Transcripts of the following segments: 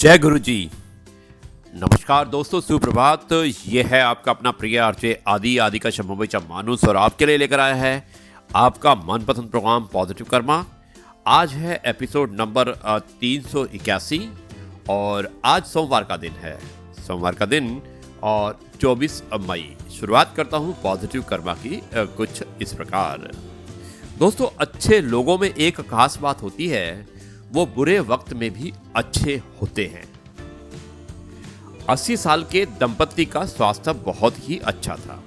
जय गुरु जी। नमस्कार दोस्तों, सुप्रभात। ये है आपका अपना प्रिय आरजे आदि का शंभुचा मानुस और आपके लिए लेकर आया है आपका मनपसंद प्रोग्राम पॉजिटिव कर्मा। आज है एपिसोड नंबर 381 और आज सोमवार का दिन है। सोमवार का दिन और 24 मई। शुरुआत करता हूँ पॉजिटिव कर्मा की कुछ इस प्रकार। दोस्तों, अच्छे लोगों में एक खास बात होती है, वो बुरे वक्त में भी अच्छे होते हैं। 80 साल के दंपति का स्वास्थ्य बहुत ही अच्छा था।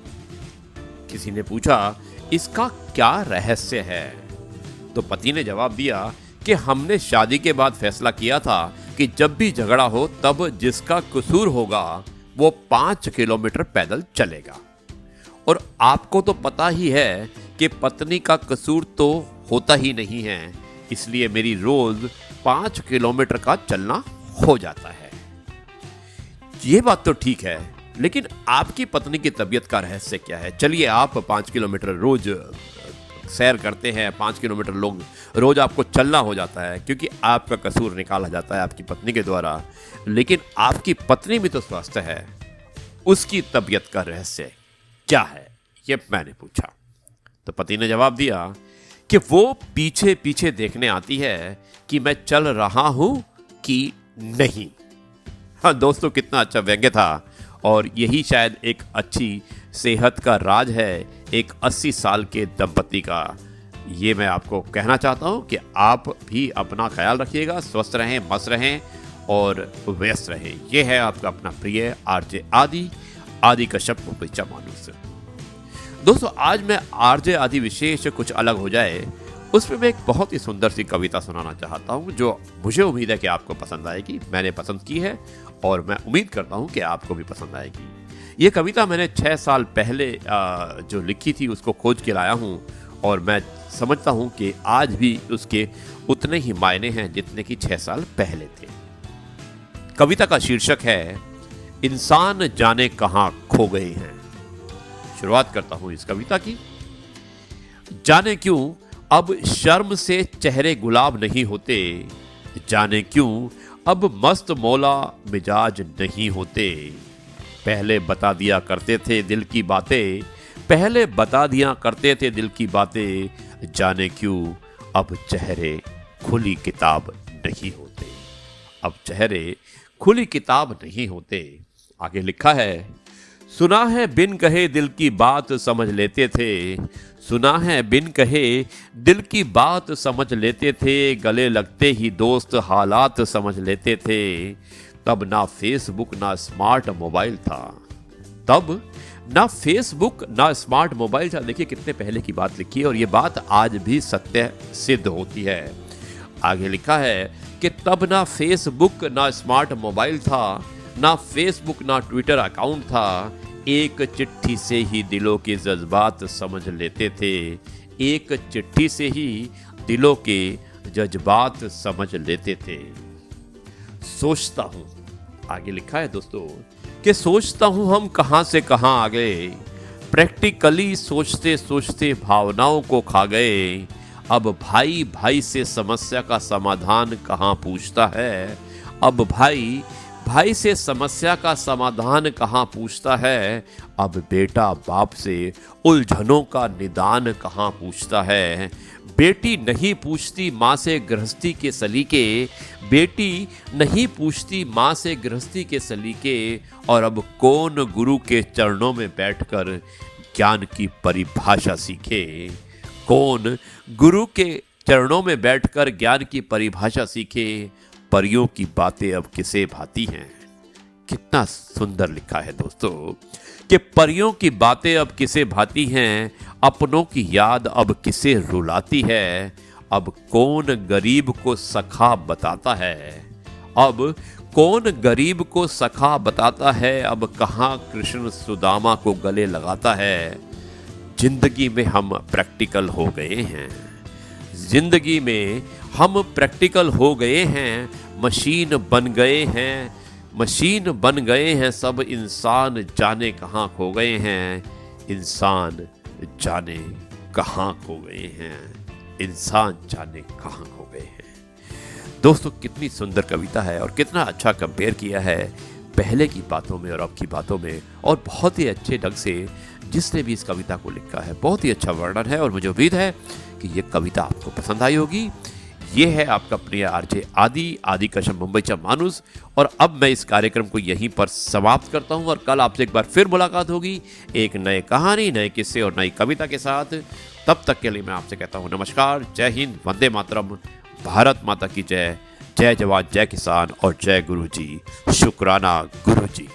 किसी ने पूछा, इसका क्या रहस्य है? तो पति ने जवाब दिया कि हमने शादी के बाद फैसला किया था कि जब भी झगड़ा हो तब जिसका कसूर होगा वो 5 किलोमीटर पैदल चलेगा। और आपको तो पता ही है कि पत्नी का कसूर तो होता ही नहीं है, इसलिए मेरी रोज 5 किलोमीटर का चलना हो जाता है। ये बात तो ठीक है, लेकिन आपकी पत्नी की तबीयत का रहस्य क्या है? चलिए, आप 5 किलोमीटर रोज सैर करते हैं, 5 किलोमीटर लोग रोज आपको चलना हो जाता है क्योंकि आपका कसूर निकाला जाता है आपकी पत्नी के द्वारा। लेकिन आपकी पत्नी भी तो स्वस्थ है, उसकी तबीयत का रहस्य क्या है? ये मैंने पूछा। तो पति ने जवाब दिया कि वो पीछे पीछे देखने आती है कि मैं चल रहा हूं कि नहीं। हाँ दोस्तों, कितना अच्छा व्यंग्य था। और यही शायद एक अच्छी सेहत का राज है एक 80 साल के दंपति का। ये मैं आपको कहना चाहता हूं कि आप भी अपना ख्याल रखिएगा, स्वस्थ रहें, मस्त रहें और व्यस्त रहें। ये है आपका अपना प्रिय आरजे आदि का शब्द परिचय मानुस। दोस्तों, आज मैं आरजे आदि विशेष कुछ अलग हो जाए उसमें मैं एक बहुत ही सुंदर सी कविता सुनाना चाहता हूँ, जो मुझे उम्मीद है कि आपको पसंद आएगी। मैंने पसंद की है और मैं उम्मीद करता हूँ कि आपको भी पसंद आएगी। ये कविता मैंने 6 साल पहले जो लिखी थी उसको खोज के लाया हूँ और मैं समझता हूँ कि आज भी उसके उतने ही मायने हैं जितने कि 6 साल पहले थे। कविता का शीर्षक है, इंसान जाने कहाँ खो गए हैं। शुरुआत करता हूँ इस कविता की। जाने क्यों अब शर्म से चेहरे गुलाब नहीं होते, जाने क्यों अब मस्त मौला मिजाज नहीं होते। पहले बता दिया करते थे दिल की बातें, पहले बता दिया करते थे दिल की बातें, जाने क्यों अब चेहरे खुली किताब नहीं होते। अब चेहरे खुली किताब नहीं होते। आगे लिखा है, सुना है बिन कहे दिल की बात समझ लेते थे, सुना है बिन कहे दिल की बात समझ लेते थे, गले लगते ही दोस्त हालात समझ लेते थे। तब ना फेसबुक ना स्मार्ट मोबाइल था, तब ना फेसबुक ना स्मार्ट मोबाइल था। देखिए कितने पहले की बात लिखी है और ये बात आज भी सत्य सिद्ध होती है। आगे लिखा है कि तब ना फेसबुक ना स्मार्ट मोबाइल था, ना फेसबुक ना ट्विटर अकाउंट था, एक चिट्ठी से ही दिलों के जज्बात समझ लेते थे, एक चिट्ठी से ही दिलों के जज्बात समझ लेते थे। सोचता हूँ, आगे लिखा है दोस्तों, कि सोचता हूँ हम कहाँ से कहाँ आ गए, प्रैक्टिकली सोचते सोचते भावनाओं को खा गए। अब भाई भाई से समस्या का समाधान कहाँ पूछता है, अब भाई भाई से समस्या का समाधान कहाँ पूछता है, अब बेटा बाप से उलझनों का निदान कहाँ पूछता है। बेटी नहीं पूछती माँ से गृहस्थी के सलीके, बेटी नहीं पूछती माँ से गृहस्थी के सलीके, और अब कौन गुरु के चरणों में बैठकर ज्ञान की परिभाषा सीखे, कौन गुरु के चरणों में बैठकर ज्ञान की परिभाषा सीखे। परियों की बातें अब किसे भाती हैं। कितना सुंदर लिखा है दोस्तों कि परियों की बातें अब किसे भाती हैं, अपनों की याद अब किसे रुलाती है। अब कौन गरीब को सखा बताता है, अब कौन गरीब को सखा बताता है, अब कहाँ कृष्ण सुदामा को गले लगाता है। जिंदगी में हम प्रैक्टिकल हो गए हैं, जिंदगी में हम प्रैक्टिकल हो गए हैं, मशीन बन गए हैं, मशीन बन गए हैं सब, इंसान जाने कहाँ खो गए हैं, इंसान जाने कहाँ खो गए हैं, इंसान जाने कहाँ खो गए हैं। दोस्तों कितनी सुंदर कविता है और कितना अच्छा कंपेयर किया है पहले की बातों में और अब की बातों में, और बहुत ही अच्छे ढंग से जिसने भी इस कविता को लिखा है बहुत ही अच्छा वर्णन है। और मुझे उम्मीद है कि ये कविता आपको पसंद आई होगी। ये है आपका प्रिय आरजे आदि कशम मुंबईचा मानुस, और अब मैं इस कार्यक्रम को यहीं पर समाप्त करता हूं और कल आपसे एक बार फिर मुलाकात होगी एक नए कहानी, नए किस्से और नई कविता के साथ। तब तक के लिए मैं आपसे कहता हूं नमस्कार, जय हिंद, वंदे मातरम, भारत माता की जय, जय जवान, जय किसान और जय गुरु जी। शुक्राना गुरु जी।